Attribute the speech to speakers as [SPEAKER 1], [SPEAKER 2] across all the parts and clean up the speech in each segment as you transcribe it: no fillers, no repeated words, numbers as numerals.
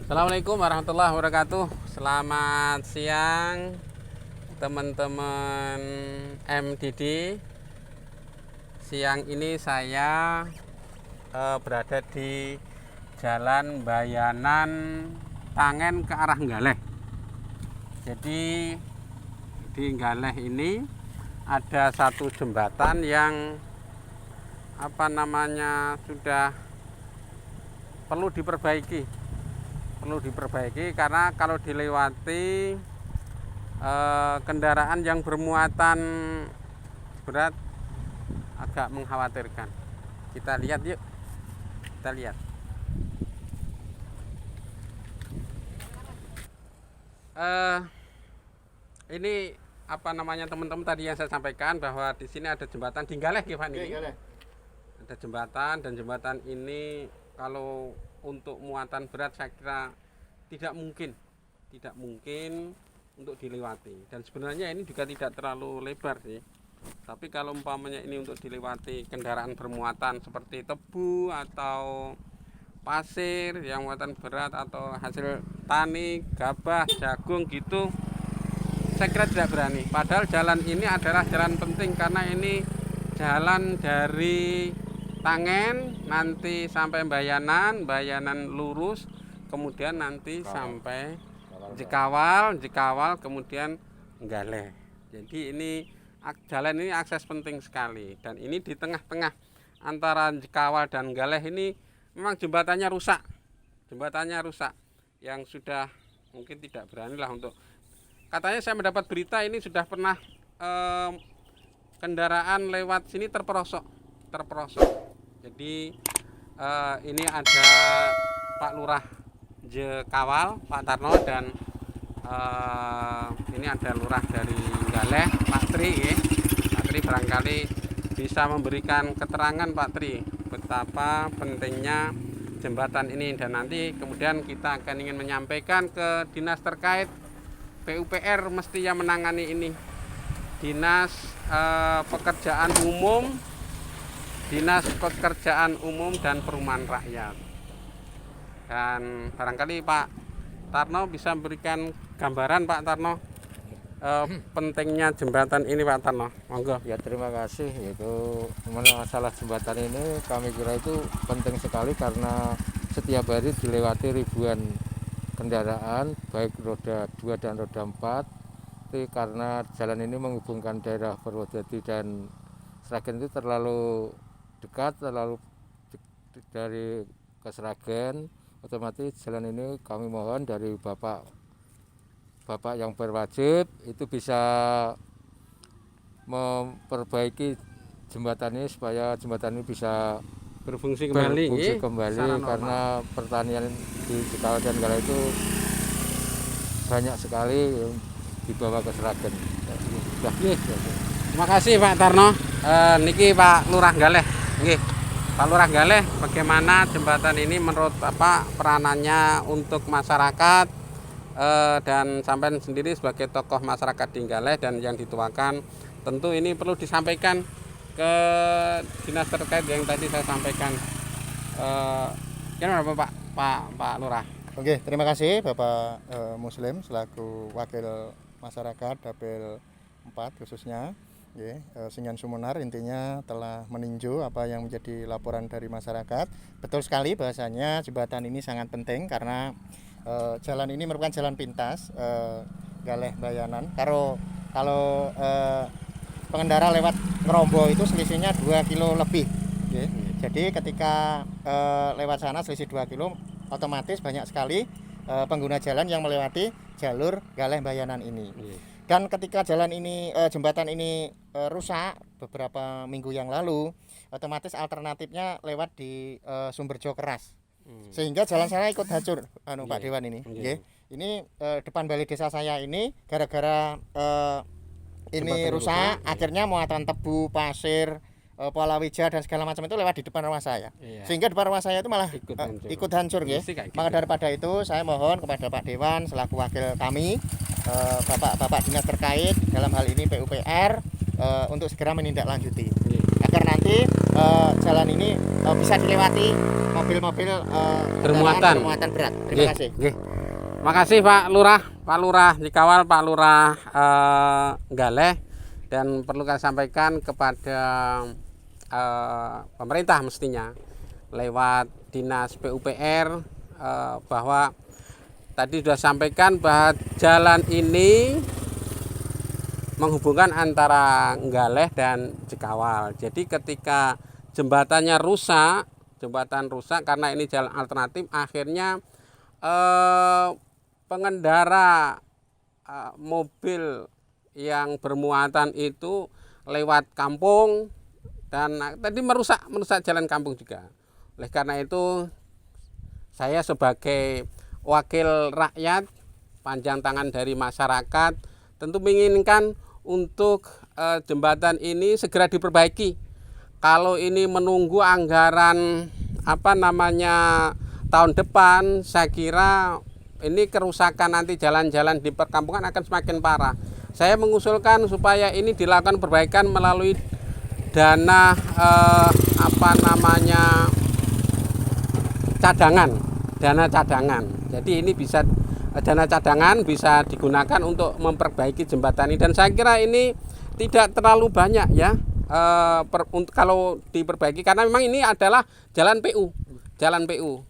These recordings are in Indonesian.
[SPEAKER 1] Assalamualaikum warahmatullahi wabarakatuh. Selamat siang teman-teman MDD. Siang ini saya berada di Jalan Bayanan Tangen ke arah Galeh. Jadi di Galeh ini ada satu jembatan yang sudah perlu diperbaiki karena kalau dilewati kendaraan yang bermuatan berat agak mengkhawatirkan. Kita lihat yuk. Kita lihat. Ini teman-teman tadi yang saya sampaikan bahwa di sini ada jembatan di Galeh, Pak ini. Ada jembatan, dan jembatan ini kalau untuk muatan berat saya kira tidak mungkin untuk dilewati, dan sebenarnya ini juga tidak terlalu lebar sih. Tapi kalau umpamanya ini untuk dilewati kendaraan bermuatan seperti tebu atau pasir yang muatan berat atau hasil tani, gabah, jagung gitu, saya kira tidak berani. Padahal jalan ini adalah jalan penting karena ini jalan dari Tangen nanti sampai Bayanan lurus, kemudian nanti sampai Jekawal kemudian Galeh. Jadi ini jalan ini akses penting sekali, dan ini di tengah-tengah antara Jekawal dan Galeh ini memang jembatannya rusak yang sudah mungkin tidak berani lah untuk, katanya saya mendapat berita ini sudah pernah kendaraan lewat sini terperosok. Jadi ini ada Pak Lurah Jekawal, Pak Tarno, dan ini ada Lurah dari Galeh, Pak Tri. Pak Tri barangkali bisa memberikan keterangan, Pak Tri, betapa pentingnya jembatan ini, dan nanti kemudian kita akan ingin menyampaikan ke dinas terkait. PUPR mestinya menangani ini, Dinas Pekerjaan Umum dan Perumahan Rakyat. Dan barangkali Pak Tarno bisa memberikan gambaran, Pak Tarno, pentingnya jembatan ini, Pak Tarno. Monggo.
[SPEAKER 2] Ya, terima kasih. Itu masalah jembatan ini kami kira itu penting sekali karena setiap hari dilewati ribuan kendaraan baik roda 2 dan roda 4. Itu karena jalan ini menghubungkan daerah Purwodadi dan Sragen itu terlalu dekat, dari ke Sragen, otomatis jalan ini kami mohon dari Bapak yang berwajib itu bisa memperbaiki jembatan ini supaya jembatan ini bisa
[SPEAKER 1] Berfungsi kembali
[SPEAKER 2] karena pertanian di Jekawal dan Galeh itu banyak sekali yang dibawa ke Sragen.
[SPEAKER 1] Terima kasih Pak Tarno. Niki Pak Lurah Galeh. Nggih. Pak Lurah Galeh, bagaimana jembatan ini menurut peranannya untuk masyarakat, dan sampean sendiri sebagai tokoh masyarakat di Galeh dan yang dituakan, tentu ini perlu disampaikan ke dinas terkait yang tadi saya sampaikan. Gimana Pak Lurah?
[SPEAKER 3] Oke, terima kasih Bapak Muslim selaku wakil masyarakat Dapil 4 khususnya. Singan Sumunar intinya telah meninjau apa yang menjadi laporan dari masyarakat. Betul sekali bahasanya jembatan ini sangat penting karena jalan ini merupakan jalan pintas Galeh Bayanan. Kalau pengendara lewat Ngerombo itu selisihnya 2 kilo lebih. Jadi ketika lewat sana selisih 2 kilo, otomatis banyak sekali pengguna jalan yang melewati jalur Galeh Bayanan ini. Dan ketika jembatan ini rusak beberapa minggu yang lalu, otomatis alternatifnya lewat di Sumberjo Keras, sehingga jalan saya ikut hancur, Pak Dewan ini. Ini depan balai desa saya ini gara-gara ini rusak, akhirnya muatan tebu, pasir, palawija dan segala macam itu lewat di depan rumah saya. Sehingga depan rumah saya itu malah ikut hancur. Maka daripada itu saya mohon kepada Pak Dewan selaku wakil kami, Bapak dinas terkait dalam hal ini PUPR, untuk segera menindaklanjuti agar nanti jalan ini bisa dilewati mobil-mobil
[SPEAKER 1] Bermuatan
[SPEAKER 3] berat. Terima kasih.
[SPEAKER 1] Makasih Pak Lurah dikawal Pak Lurah Galeh. Dan perlu kami sampaikan kepada pemerintah mestinya lewat Dinas PUPR bahwa tadi sudah sampaikan bahwa jalan ini menghubungkan antara Galeh dan Cikawal. Jadi ketika jembatannya rusak, karena ini jalan alternatif, akhirnya pengendara mobil yang bermuatan itu lewat kampung dan tadi merusak jalan kampung juga. Oleh karena itu saya sebagai wakil rakyat, panjang tangan dari masyarakat, tentu menginginkan untuk jembatan ini segera diperbaiki. Kalau ini menunggu anggaran tahun depan, saya kira ini kerusakan nanti jalan-jalan di perkampungan akan semakin parah. Saya mengusulkan supaya ini dilakukan perbaikan melalui dana dana cadangan. Jadi ini bisa dana cadangan bisa digunakan untuk memperbaiki jembatan ini, dan saya kira ini tidak terlalu banyak ya kalau diperbaiki, karena memang ini adalah jalan PU.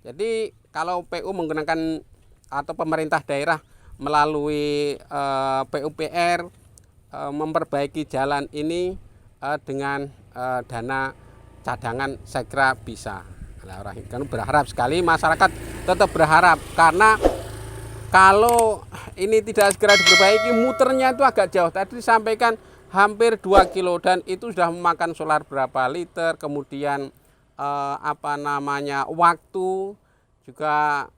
[SPEAKER 1] Jadi kalau PU menggunakan atau pemerintah daerah melalui PUPR memperbaiki jalan ini dengan dana cadangan, saya kira bisa. Kan berharap sekali, masyarakat tetap berharap, karena kalau ini tidak segera diperbaiki, muternya itu agak jauh. Tadi disampaikan hampir 2 kilo dan itu sudah memakan solar berapa liter, kemudian waktu juga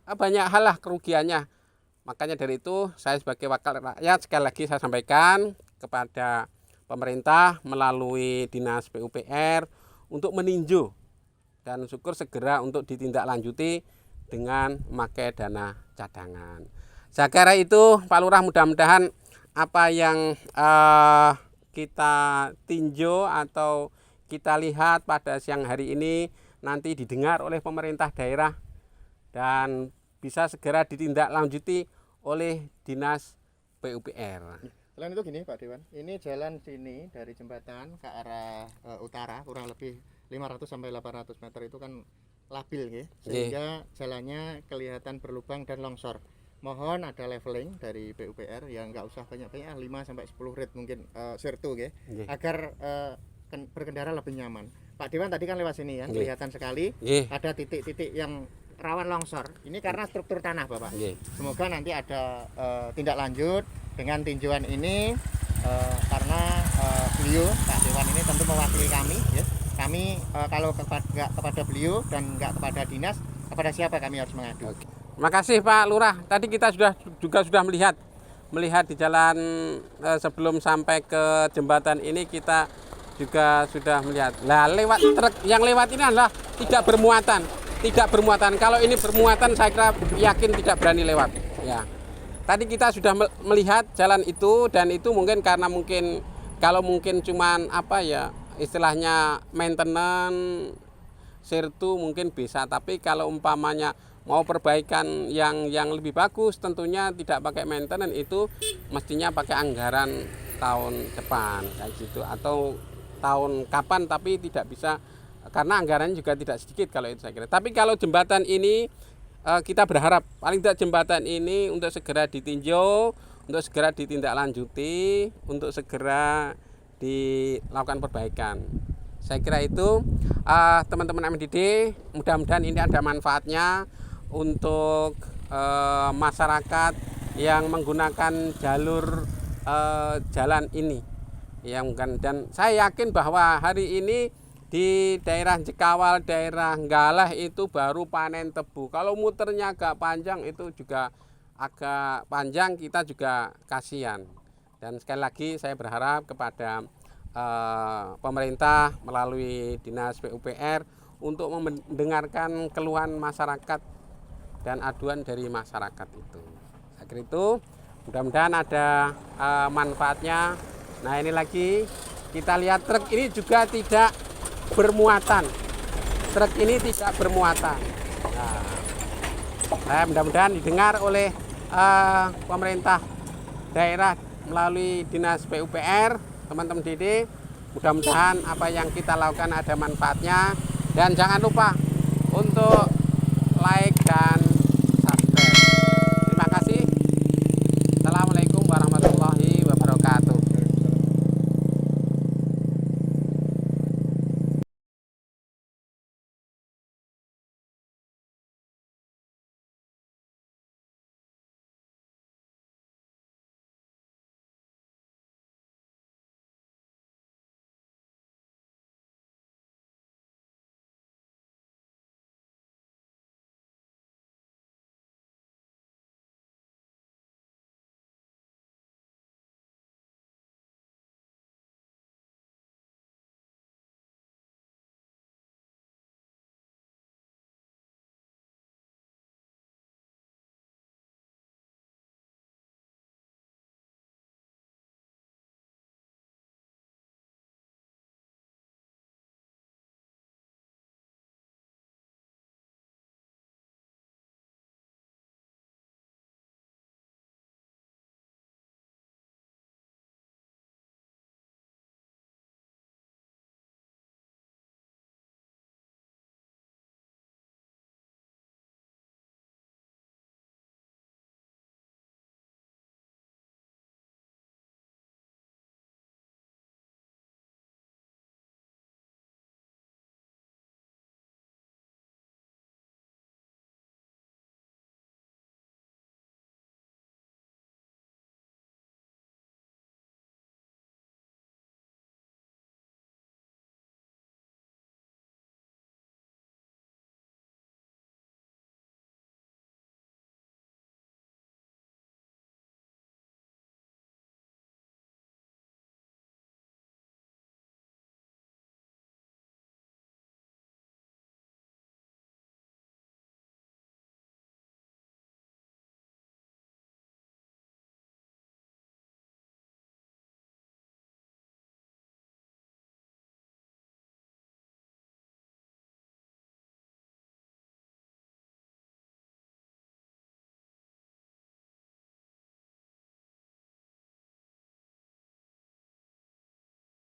[SPEAKER 1] banyak hal lah kerugiannya. Makanya dari itu saya sebagai wakil rakyat sekali lagi saya sampaikan kepada pemerintah melalui Dinas PUPR untuk meninjau dan syukur segera untuk ditindaklanjuti dengan memakai dana cadangan. Saya kira itu Pak Lurah, mudah-mudahan apa yang kita tinjau atau kita lihat pada siang hari ini nanti didengar oleh pemerintah daerah dan bisa segera ditindaklanjuti oleh Dinas PUPR.
[SPEAKER 3] Selain itu gini Pak Dewan, ini jalan sini dari jembatan ke arah utara kurang lebih 500 sampai 800 meter itu kan labil ya, sehingga jalannya kelihatan berlubang dan longsor. Mohon ada leveling dari PUPR yang nggak usah banyak-banyak, 5 sampai 10 rit mungkin sertu ya, agar berkendara lebih nyaman. Pak Dewan tadi kan lewat sini ya, kelihatan sekali ada titik-titik yang rawan longsor. Ini karena struktur tanah Bapak. Semoga nanti ada tindak lanjut dengan tinjauan ini karena beliau Pak Dewan ini tentu mewakili kami ya. Kami kalau kepada beliau dan enggak kepada dinas, kepada siapa kami harus mengadu.
[SPEAKER 1] Terima kasih Pak Lurah. Tadi kita sudah melihat di jalan sebelum sampai ke jembatan ini, kita juga sudah melihat. Nah, lewat truk yang lewat ini adalah tidak bermuatan. Kalau ini bermuatan, saya kira yakin tidak berani lewat. Ya. Tadi kita sudah melihat jalan itu, dan itu mungkin karena kalau cuman istilahnya maintenance sertu mungkin bisa, tapi kalau umpamanya mau perbaikan yang lebih bagus, tentunya tidak pakai maintenance, itu mestinya pakai anggaran tahun depan kayak gitu, atau tahun kapan, tapi tidak bisa karena anggarannya juga tidak sedikit kalau itu saya kira. Tapi kalau jembatan ini kita berharap paling tidak jembatan ini untuk segera ditinjau, untuk segera ditindaklanjuti, untuk segera dilakukan perbaikan. Saya kira itu teman-teman MDD, mudah-mudahan ini ada manfaatnya untuk masyarakat yang menggunakan jalur jalan ini. Dan saya yakin bahwa hari ini di daerah Cikawal, daerah Galeh itu baru panen tebu. Kalau muternya agak panjang, itu juga agak panjang, kita juga kasihan. Dan sekali lagi saya berharap kepada pemerintah melalui Dinas PUPR untuk mendengarkan keluhan masyarakat dan aduan dari masyarakat itu. Saya kira itu mudah-mudahan ada manfaatnya. Nah, ini lagi kita lihat truk ini juga tidak bermuatan. Truk ini tidak bermuatan. Nah, mudah-mudahan didengar oleh pemerintah daerah melalui Dinas PUPR, teman-teman DD. Mudah-mudahan apa yang kita lakukan ada manfaatnya. Dan jangan lupa untuk